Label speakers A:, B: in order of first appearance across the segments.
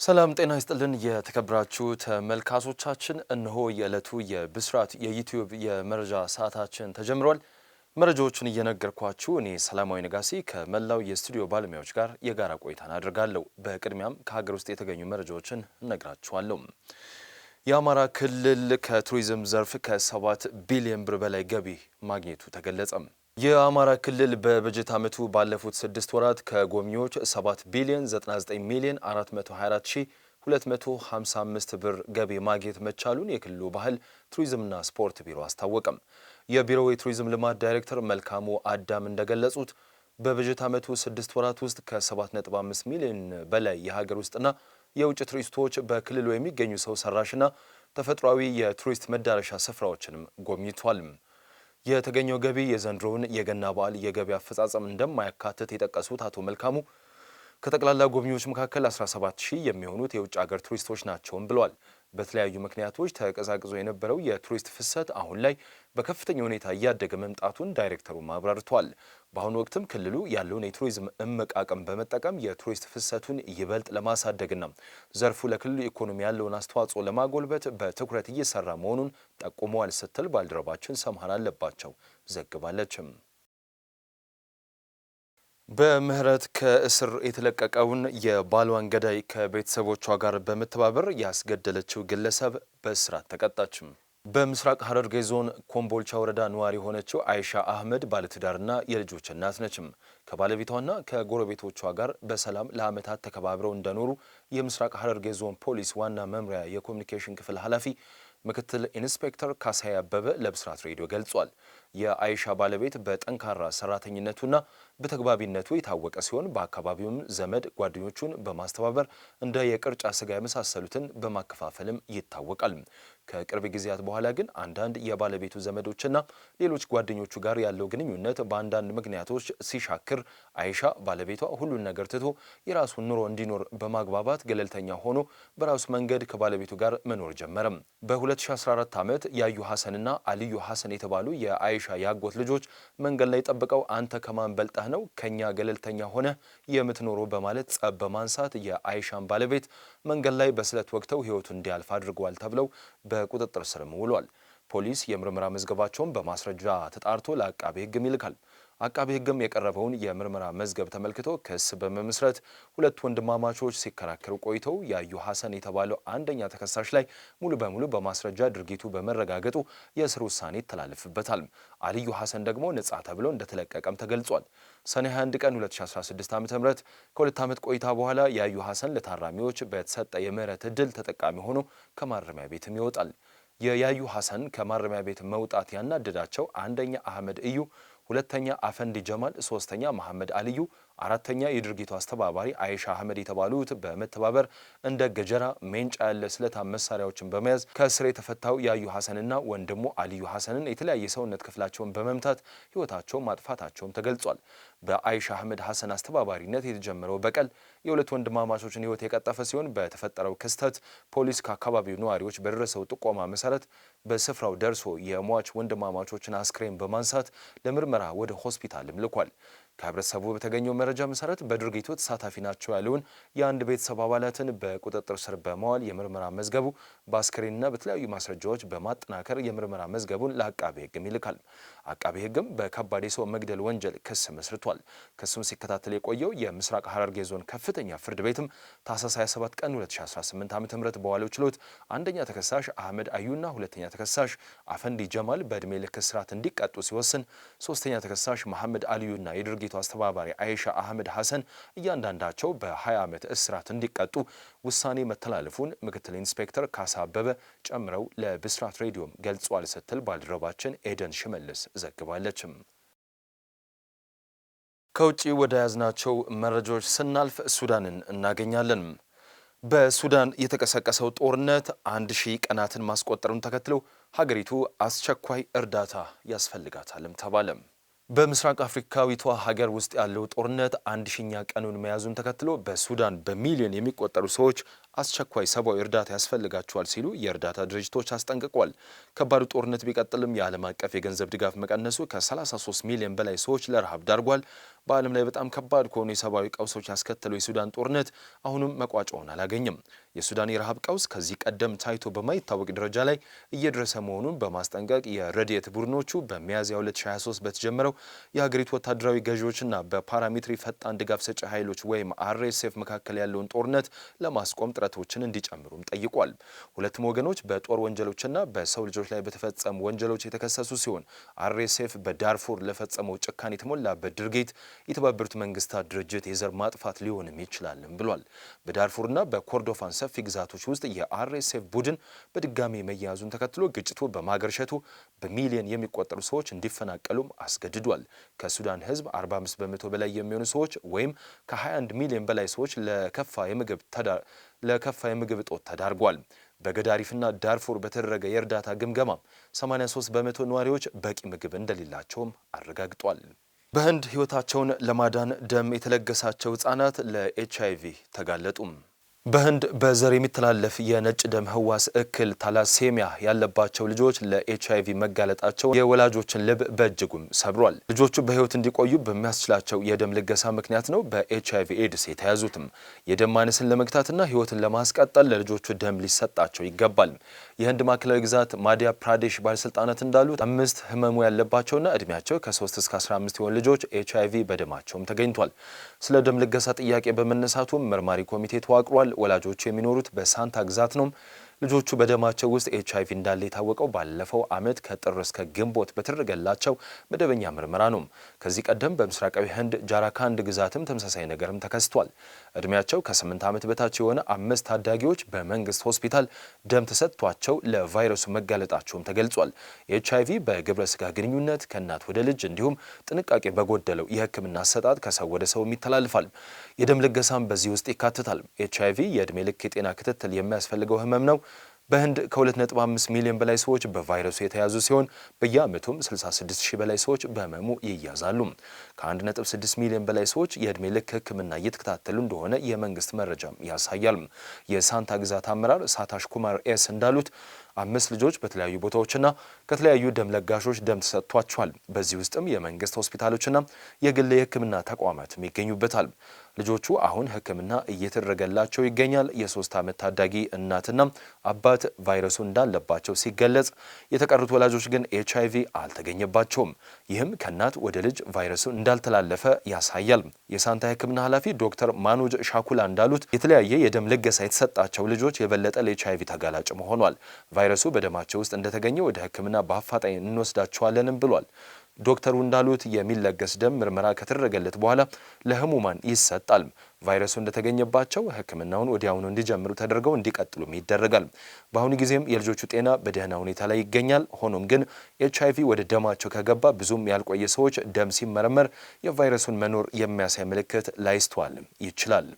A: ሰላም ጤና ይስጥልን የተከበራችሁ ተመልካቾቻችን፣ እነሆ የዕለቱ የብስራት የዩቲዩብ የመረጃ ሰዓታችን ተጀምሯል። መረጃዎቹን እየነገርኳችሁ እኔ ሰላማዊ ነጋሲ ከመላው የስቱዲዮ ባለሙያዎች ጋር የጋራ ቆይታን አድርጋለሁ። በቅድሚያም ከሀገር ውስጥ የተገኙ መረጃዎችን እነግራችኋለሁ። የአማራ ክልል ከቱሪዝም ዘርፍ ከ7 ቢሊዮን ብር በላይ ገቢ ማግኘቱ ተገለጸ። የአማራ ክልል በበጀት ዓመቱ ባለፉት 6 ወራት ከጎብኚዎች 7 ቢሊዮን 99 ሚሊዮን 424255 ብር ገቢ ማግኘት መቻሉን የክልሉ ባህል ቱሪዝምና ስፖርት ቢሮ አስታወቀም። የቢሮው የቱሪዝም ልማት ዳይሬክተር መልካሙ አዳም እንደገለጹት በበጀት ዓመቱ 6 ወራት ውስጥ ከ7.5 ሚሊዮን በላይ የሀገር ውስጥና የውጭ ቱሪስቶች በክልሉ የሚገኙ ሰው ሰራሽና ተፈጥሯዊ የቱሪስት መዳረሻ ስፍራዎችንም ጎብኝቷል። የተገኘው ገቢ የዘንድሮውን የገና በዓል የገቢ አፈጻጸም እንደማያካትት የጠቀሱት አቶ መልካሙ ከጠቅላላ ጎብኚዎች መካከል 17000 የሚሆኑት የውጭ ሀገር ቱሪስቶች ናቸውም ብለዋል። በተለያዩ ምክንያቶች ተቀዛቅዞ የነበረው የቱሪስት ፍሰት አሁን ላይ በከፍተኛ ሁኔታ እያደገ መምጣቱን ዳይሬክተሩ አብራርተዋል። በአሁኑ ወቅትም ክልሉ ያለውን የቱሪዝም እምቅ አቅም በመጠቀም የቱሪስት ፍሰቱን ይበልጥ ለማሳደግና ዘርፉ ለክልሉ ኢኮኖሚ ያለውን አስተዋጽኦ ለማጎልበት በትኩረት እየሰራ መሆኑን ጠቁመዋል ስትል ባልደረባችን ሰምሃር አለባቸው ዘግባለችም። በምህረት ከእስር የተለቀቀውን የባሏን ገዳይ ከቤተሰቦቿ ጋር በመተባበር ያስገደለችው ግለሰብ በእስራት ተቀጣችም። በምስራቅ ሐረርጌ ዞን ኮምቦልቻ ወረዳ ነዋሪ የሆነችው አይሻ አህመድ ባለትዳርና የልጆች እናት ነችም። ከባለቤቷና ከጎረቤቶቿ ጋር በሰላም ለዓመታት ተከባብረው እንደኖሩ የምስራቅ ሐረርጌ ዞን ፖሊስ ዋና መምሪያ የኮሚኒኬሽን ክፍል ኃላፊ ምክትል ኢንስፔክተር ካሳይ አበበ ለብስራት ሬዲዮ ገልጿል። የአይሻ ባለቤት በጠንካራ ሰራተኝነቱና በተግባቢነቱ የታወቀ ሲሆን በአካባቢውም ዘመድ ጓደኞቹን በማስተባበር እንደ የቅርጫ ስጋ የመሳሰሉትን በማከፋፈልም ይታወቃል። ከቅርብ ጊዜያት በኋላ ግን አንዳንድ የባለቤቱ ዘመዶችና ሌሎች ጓደኞቹ ጋር ያለው ግንኙነት በአንዳንድ ምክንያቶች ሲሻክር አይሻ ባለቤቷ ሁሉን ነገር ትቶ የራሱን ኑሮ እንዲኖር በማግባባት ገለልተኛ ሆኖ በራሱ መንገድ ከባለቤቱ ጋር መኖር ጀመረም። በ2014 ዓመት ያዩ ሐሰንና አልዩ ሐሰን የተባሉ የአይሻ ያጎት ልጆች መንገድ ላይ ጠብቀው አንተ ከማን በልጠህ ነው ከኛ ገለልተኛ ሆነ የምትኖረው በማለት ጸብ በማንሳት የአይሻን ባለቤት መንገድ ላይ በስለት ወቅተው ሕይወቱ እንዲያልፍ አድርገዋል ተብለው በቁጥጥር ስር ውሏል። ፖሊስ የምርመራ መዝገባቸውን በማስረጃ ተጣርቶ ለአቃቤ ሕግም ይልካል። አቃቤ ሕግም የቀረበውን የምርመራ መዝገብ ተመልክቶ ክስ በመመስረት ሁለት ወንድማማቾች ሲከራከሩ ቆይተው ያዩ ሐሰን የተባለው አንደኛ ተከሳሽ ላይ ሙሉ በሙሉ በማስረጃ ድርጊቱ በመረጋገጡ የእስር ውሳኔ ይተላለፍበታል። አልዩ ሐሰን ደግሞ ነጻ ተብሎ እንደተለቀቀም ተገልጿል። ሰኔ 21 ቀን 2016 ዓ.ም ከሁለት ዓመት ቆይታ በኋላ ያዩ ሐሰን ለታራሚዎች በተሰጠ የምህረት ዕድል ተጠቃሚ ሆኖ ከማረሚያ ቤትም ይወጣል። የያዩ ሐሰን ከማረሚያ ቤት መውጣት ያናደዳቸው አንደኛ አህመድ እዩ፣ ሁለተኛ አፈንዲ ጀማል፣ ሶስተኛ መሐመድ አልዩ፣ አራተኛ የድርጊቱ አስተባባሪ አይሻ አህመድ የተባሉት በመተባበር እንደ ገጀራ፣ ሜንጫ ያለ ስለታም መሳሪያዎችን በመያዝ ከእስር የተፈታው ያዩ ሐሰንና ወንድሙ አልዩ ሐሰንን የተለያየ ሰውነት ክፍላቸውን በመምታት ሕይወታቸውን ማጥፋታቸውም ተገልጿል። በአይሻ አህመድ ሐሰን አስተባባሪነት የተጀመረው በቀል የሁለት ወንድማማቾችን ሕይወት የቀጠፈ ሲሆን በተፈጠረው ክስተት ፖሊስ ከአካባቢው ነዋሪዎች በደረሰው ጥቆማ መሰረት በስፍራው ደርሶ የሟች ወንድማማቾችን አስክሬን በማንሳት ለምርመራ ወደ ሆስፒታልም ልኳል። ከህብረተሰቡ በተገኘው መረጃ መሰረት በድርጊቱ ተሳታፊ ናቸው ያለውን የአንድ ቤተሰብ አባላትን በቁጥጥር ስር በመዋል የምርመራ መዝገቡ በአስክሬንና በተለያዩ ማስረጃዎች በማጠናከር የምርመራ መዝገቡን ለአቃቤ ሕግም ይልካል። አቃቤ ሕግም በከባድ የሰው መግደል ወንጀል ክስ መስርቷል። ክሱን ሲከታተል የቆየው የምስራቅ ሐረርጌ ዞን ከፍተኛ ፍርድ ቤትም ታህሳስ 27 ቀን 2018 ዓ.ም በዋለው ችሎት አንደኛ ተከሳሽ አህመድ አዩና ሁለተኛ ተከሳሽ አፈንዲ ጀማል በዕድሜ ልክ እስራት እንዲቀጡ ሲወስን ሶስተኛ ተከሳሽ መሐመድ አልዩና የድርጊቱ አስተባባሪ አይሻ አህመድ ሐሰን እያንዳንዳቸው በ20 ዓመት እስራት እንዲቀጡ ውሳኔ መተላለፉን ምክትል ኢንስፔክተር ካሳ አበበ ጨምረው ለብስራት ሬዲዮም ገልጿል ስትል ባልደረባችን ኤደን ሽመልስ ዘግባለችም። ከውጪ ወደ ያዝናቸው መረጃዎች ስናልፍ ሱዳንን እናገኛለን። በሱዳን የተቀሰቀሰው ጦርነት 1000 ቀናትን ማስቆጠሩን ተከትሎ ሀገሪቱ አስቸኳይ እርዳታ ያስፈልጋታልም ተባለም። በምስራቅ አፍሪካዊቷ ሀገር ውስጥ ያለው ጦርነት 1000ኛ ቀኑን መያዙን ተከትሎ በሱዳን በሚሊዮን የሚቆጠሩ ሰዎች አስቸኳይ ሰብአዊ እርዳታ ያስፈልጋቸዋል ሲሉ የእርዳታ ድርጅቶች አስጠንቅቋል። ከባዱ ጦርነት ቢቀጥልም የዓለም አቀፍ የገንዘብ ድጋፍ መቀነሱ ከ33 ሚሊዮን በላይ ሰዎች ለረሃብ ዳርጓል። በዓለም ላይ በጣም ከባድ ከሆኑ የሰብአዊ ቀውሶች ያስከተለው የሱዳን ጦርነት አሁንም መቋጫውን አላገኘም። የሱዳን የረሃብ ቀውስ ከዚህ ቀደም ታይቶ በማይታወቅ ደረጃ ላይ እየደረሰ መሆኑን በማስጠንቀቅ የረድኤት ቡድኖቹ በሚያዝያ 2023 በተጀመረው የሀገሪቱ ወታደራዊ ገዢዎችና በፓራሚሊተሪ ፈጣን ድጋፍ ሰጪ ኃይሎች ወይም አርኤስኤፍ መካከል ያለውን ጦርነት ለማስቆም ጥረቶችን እንዲጨምሩም ጠይቋል። ሁለቱም ወገኖች በጦር ወንጀሎችና በሰው ልጆች ላይ በተፈጸሙ ወንጀሎች የተከሰሱ ሲሆን አርኤስኤፍ በዳርፉር ለፈጸመው ጭካኔ የተሞላበት ድርጊት የተባበሩት መንግስታት ድርጅት የዘር ማጥፋት ሊሆንም ይችላልም ብሏል። በዳርፉርና በኮርዶፋን ሰፊ ግዛቶች ውስጥ የአርኤስኤፍ ቡድን በድጋሚ መያዙን ተከትሎ ግጭቱ በማገርሸቱ በሚሊዮን የሚቆጠሩ ሰዎች እንዲፈናቀሉም አስገድዷል። ከሱዳን ሕዝብ 45 በመቶ በላይ የሚሆኑ ሰዎች ወይም ከ21 ሚሊዮን በላይ ሰዎች ለከፋ የምግብ እጦት ተዳርጓል። በገዳሪፍና ዳርፉር በተደረገ የእርዳታ ግምገማ 83 በመቶ ነዋሪዎች በቂ ምግብ እንደሌላቸውም አረጋግጧል። በህንድ ሕይወታቸውን ለማዳን ደም የተለገሳቸው ሕፃናት ለኤችአይቪ ተጋለጡ። በህንድ በዘር የሚተላለፍ የነጭ ደም ህዋስ እክል ታላሴሚያ ያለባቸው ልጆች ለኤችአይቪ መጋለጣቸው የወላጆችን ልብ በእጅጉም ሰብሯል። ልጆቹ በህይወት እንዲቆዩ በሚያስችላቸው የደም ልገሳ ምክንያት ነው በኤችአይቪ ኤድስ የተያዙትም። የደም ማነስን ለመግታትና ህይወትን ለማስቀጠል ለልጆቹ ደም ሊሰጣቸው ይገባል። የህንድ ማዕከላዊ ግዛት ማዲያ ፕራዴሽ ባለስልጣናት እንዳሉት 5 ህመሙ ያለባቸውና እድሜያቸው ከ3 እስከ 15 የሆኑ ልጆች ኤችአይቪ በደማቸውም ተገኝቷል። ስለ ደም ልገሳ ጥያቄ በመነሳቱም መርማሪ ኮሚቴ ተዋቅሯል። ወላጆቹ የሚኖሩት በሳንታ ግዛት ነው። ልጆቹ በደማቸው ውስጥ ኤችአይቪ እንዳለ የታወቀው ባለፈው ዓመት ከጥር እስከ ግንቦት በተደረገላቸው መደበኛ ምርመራ ነው። ከዚህ ቀደም በምስራቃዊ ህንድ ጃራካንድ ግዛትም ተመሳሳይ ነገርም ተከስቷል። እድሜያቸው ከ8 ዓመት በታች የሆነ 5 ታዳጊዎች በመንግስት ሆስፒታል ደም ተሰጥቷቸው ለቫይረሱ መጋለጣቸውም ተገልጿል። ኤችአይቪ በግብረ ስጋ ግንኙነት ከእናት ወደ ልጅ እንዲሁም ጥንቃቄ በጎደለው የሕክምና አሰጣጥ ከሰው ወደ ሰው ይተላልፋል። የደም ልገሳም በዚህ ውስጥ ይካተታል። ኤችአይቪ የዕድሜ ልክ የጤና ክትትል የሚያስፈልገው ህመም ነው። በህንድ ከ2.5 ሚሊዮን በላይ ሰዎች በቫይረሱ የተያዙ ሲሆን በየዓመቱም 66 ሺህ በላይ ሰዎች በህመሙ ይያዛሉ። ከ1.6 ሚሊዮን በላይ ሰዎች የዕድሜ ልክ ሕክምና እየተከታተሉ እንደሆነ የመንግስት መረጃም ያሳያል። የሳንታ ግዛት አመራር ሳታሽ ኩማር ኤስ እንዳሉት 5 ልጆች በተለያዩ ቦታዎችና ከተለያዩ ደም ለጋሾች ደም ተሰጥቷቸዋል። በዚህ ውስጥም የመንግስት ሆስፒታሎችና የግል የሕክምና ተቋማትም ይገኙበታል። ልጆቹ አሁን ሕክምና እየተደረገላቸው ይገኛል። የ3 ዓመት ታዳጊ እናትና አባት ቫይረሱ እንዳለባቸው ሲገለጽ፣ የተቀሩት ወላጆች ግን ኤችአይቪ አልተገኘባቸውም። ይህም ከእናት ወደ ልጅ ቫይረሱ እንዳልተላለፈ ያሳያል። የሳንታ ሕክምና ኃላፊ ዶክተር ማኑጅ ሻኩላ እንዳሉት የተለያየ የደም ልገሳ የተሰጣቸው ልጆች የበለጠ ለኤችአይቪ ተጋላጭ ሆኗል። ቫይረሱ በደማቸው ውስጥ እንደተገኘ ወደ ሕክምና በአፋጣኝ እንወስዳቸዋለንም ብሏል። ዶክተሩ እንዳሉት የሚለገስ ደም ምርመራ ከተደረገለት በኋላ ለህሙማን ይሰጣል። ቫይረሱ እንደተገኘባቸው ሕክምናውን ወዲያውኑ እንዲጀምሩ ተደርገው እንዲቀጥሉም ይደረጋል። በአሁኑ ጊዜም የልጆቹ ጤና በደህና ሁኔታ ላይ ይገኛል። ሆኖም ግን ኤችአይቪ ወደ ደማቸው ከገባ ብዙም ያልቆየ ሰዎች ደም ሲመረመር የቫይረሱን መኖር የሚያሳይ ምልክት ላይስተዋልም ይችላል።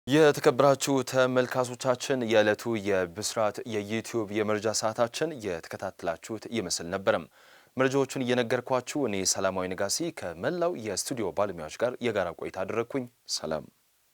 A: የተከበራችሁ ተመልካቾቻችን የዕለቱ የብስራት የዩቲዩብ የመረጃ ሰዓታችን የተከታተላችሁት ይመስል ነበረም። መረጃዎቹን እየነገርኳችሁ እኔ ሰላማዊ ነጋሲ ከመላው የስቱዲዮ ባለሙያዎች ጋር የጋራ ቆይታ አደረግኩኝ። ሰላም።